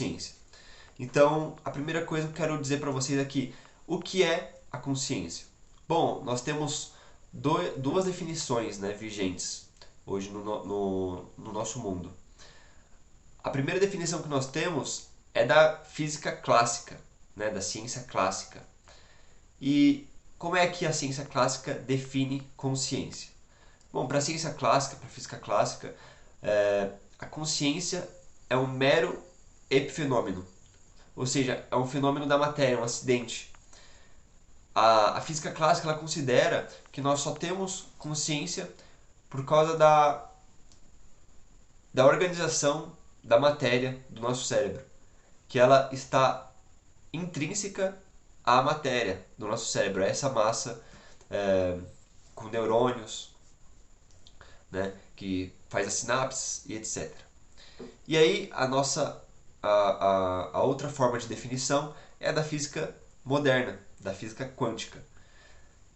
consciência. Então, a primeira coisa que eu quero dizer para vocês aqui, o que é a consciência? Bom, nós temos duas definições, né, vigentes hoje no nosso mundo. A primeira definição que nós temos é da física clássica, né, da ciência clássica. E como é que a ciência clássica define consciência? Bom, para a ciência clássica, para a física clássica, a consciência é um mero epifenômeno, ou seja, é um fenômeno da matéria, um acidente. A física clássica ela considera que nós só temos consciência por causa da organização da matéria do nosso cérebro, que ela está intrínseca à matéria do nosso cérebro, essa massa com neurônios, né, que faz as sinapses e etc. E aí a outra forma de definição é a da física moderna, da física quântica.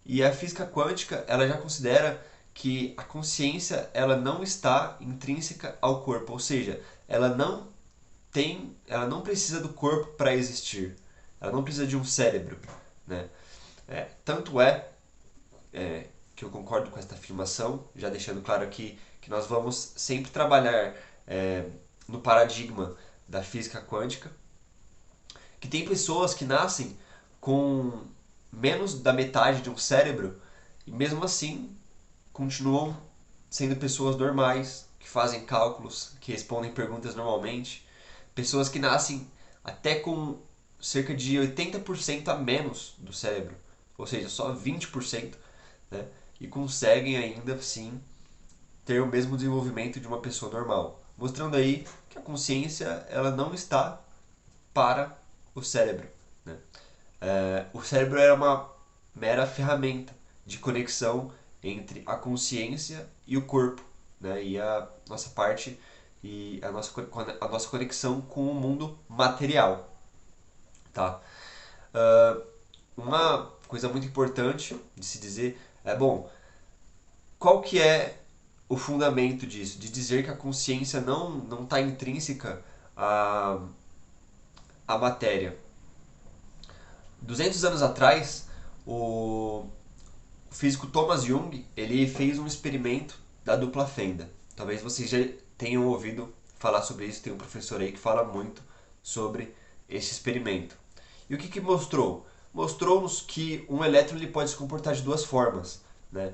E a física quântica ela já considera que a consciência ela não está intrínseca ao corpo, ou seja, ela não precisa do corpo para existir, ela não precisa de um cérebro, né? Tanto que eu concordo com esta afirmação, já deixando claro aqui que nós vamos sempre trabalhar no paradigma da física quântica, que tem pessoas que nascem com menos da metade de um cérebro e mesmo assim continuam sendo pessoas normais, que fazem cálculos, que respondem perguntas normalmente. Pessoas que nascem até com cerca de 80% a menos do cérebro, ou seja, só 20%, né? E conseguem ainda assim ter o mesmo desenvolvimento de uma pessoa normal, mostrando aí que a consciência ela não está para o cérebro, né? O cérebro era uma mera ferramenta de conexão entre a consciência e o corpo, né? E a nossa parte e a nossa conexão com o mundo material, tá? Uma coisa muito importante de se dizer é, bom, qual que é o fundamento disso? De dizer que a consciência não está intrínseca à, à matéria. 200 anos atrás, o físico Thomas Young ele fez um experimento da dupla fenda. Talvez vocês já tenham ouvido falar sobre isso, tem um professor aí que fala muito sobre esse experimento. E o que mostrou? Mostrou-nos que um elétron ele pode se comportar de duas formas, né?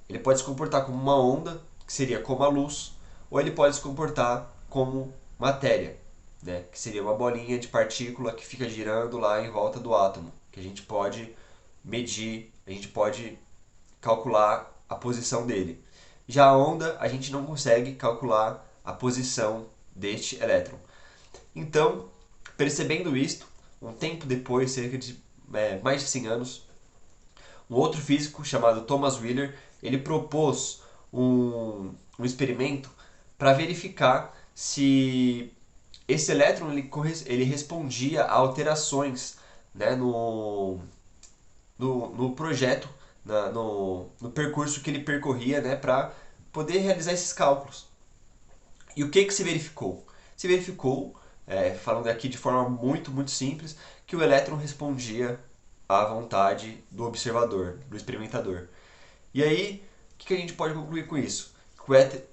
Ele pode se comportar como uma onda, que seria como a luz, ou ele pode se comportar como matéria, né? Que seria uma bolinha de partícula que fica girando lá em volta do átomo, que a gente pode medir, a gente pode calcular a posição dele. Já a onda, a gente não consegue calcular a posição deste elétron. Então, percebendo isto, um tempo depois, cerca de mais de 100 anos, um outro físico chamado Thomas Wheeler, ele propôs um experimento para verificar se esse elétron ele respondia a alterações, né, no projeto, no percurso que ele percorria, né, para poder realizar esses cálculos. E o que se verificou? Se verificou, falando aqui de forma muito simples, que o elétron respondia à vontade do observador, do experimentador. E aí, o que a gente pode concluir com isso?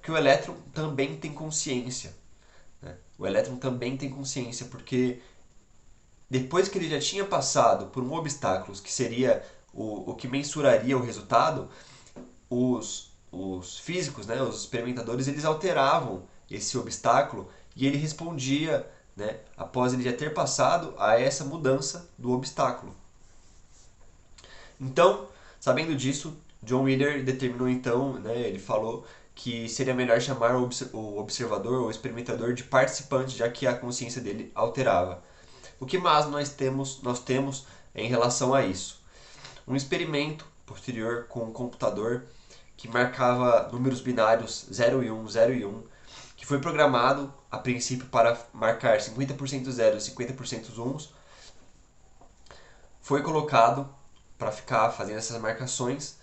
Que o elétron também tem consciência, né? O elétron também tem consciência, porque depois que ele já tinha passado por um obstáculo que seria o que mensuraria o resultado, os físicos, né, os experimentadores, eles alteravam esse obstáculo e ele respondia, né, após ele já ter passado a essa mudança do obstáculo. Então, sabendo disso, John Wheeler determinou então, né, ele falou que seria melhor chamar o observador ou experimentador de participante, já que a consciência dele alterava. O que mais nós temos em relação a isso? Um experimento posterior com um computador que marcava números binários 0 e 1, 0 e 1, que foi programado a princípio para marcar 50% zeros e 50% uns, foi colocado para ficar fazendo essas marcações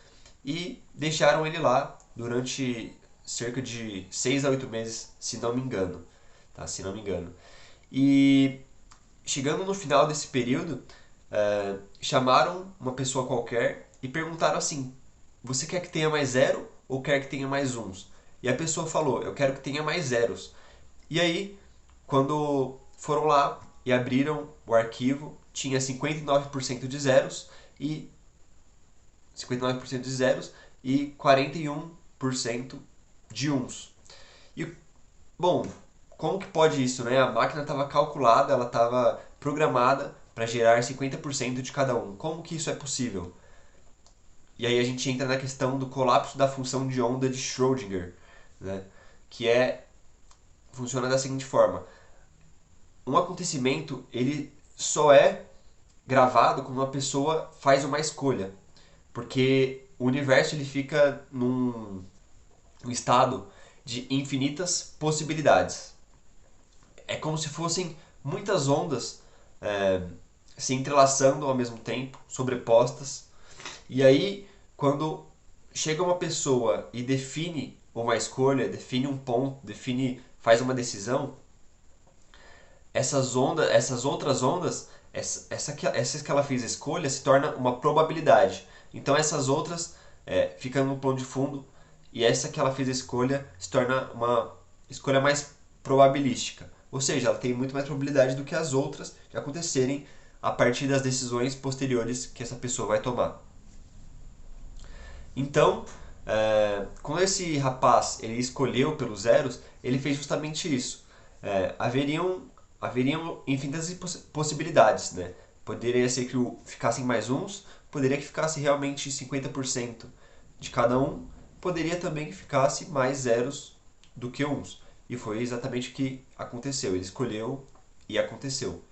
e deixaram ele lá durante cerca de 6 a 8 meses, se não me engano. Tá? Se não me engano. E chegando no final desse período, chamaram uma pessoa qualquer e perguntaram assim: você quer que tenha mais zero ou quer que tenha mais uns? E a pessoa falou: eu quero que tenha mais zeros. E aí, quando foram lá e abriram o arquivo, tinha 59% de zeros e 59% de zeros e 41% de uns. E, bom, como que pode isso, né? A máquina estava calculada, ela estava programada para gerar 50% de cada um. Como que isso é possível? E aí a gente entra na questão do colapso da função de onda de Schrödinger, né? Que funciona da seguinte forma: um acontecimento ele só é gravado quando uma pessoa faz uma escolha, porque o universo ele fica num estado de infinitas possibilidades. É como se fossem muitas ondas é, se entrelaçando ao mesmo tempo, sobrepostas. E aí, quando chega uma pessoa e define uma escolha, define um ponto, faz uma decisão, essas outras ondas, essa que ela fez a escolha se torna uma probabilidade. Então essas outras ficam no plano de fundo e essa que ela fez a escolha se torna uma escolha mais probabilística. Ou seja, ela tem muito mais probabilidade do que as outras de acontecerem a partir das decisões posteriores que essa pessoa vai tomar. Então, quando esse rapaz ele escolheu pelos zeros, ele fez justamente isso. Haveriam infinitas possibilidades, né? Poderia ser que ficassem mais uns, poderia que ficasse realmente 50% de cada um, poderia também que ficasse mais zeros do que uns. E foi exatamente o que aconteceu. Ele escolheu e aconteceu.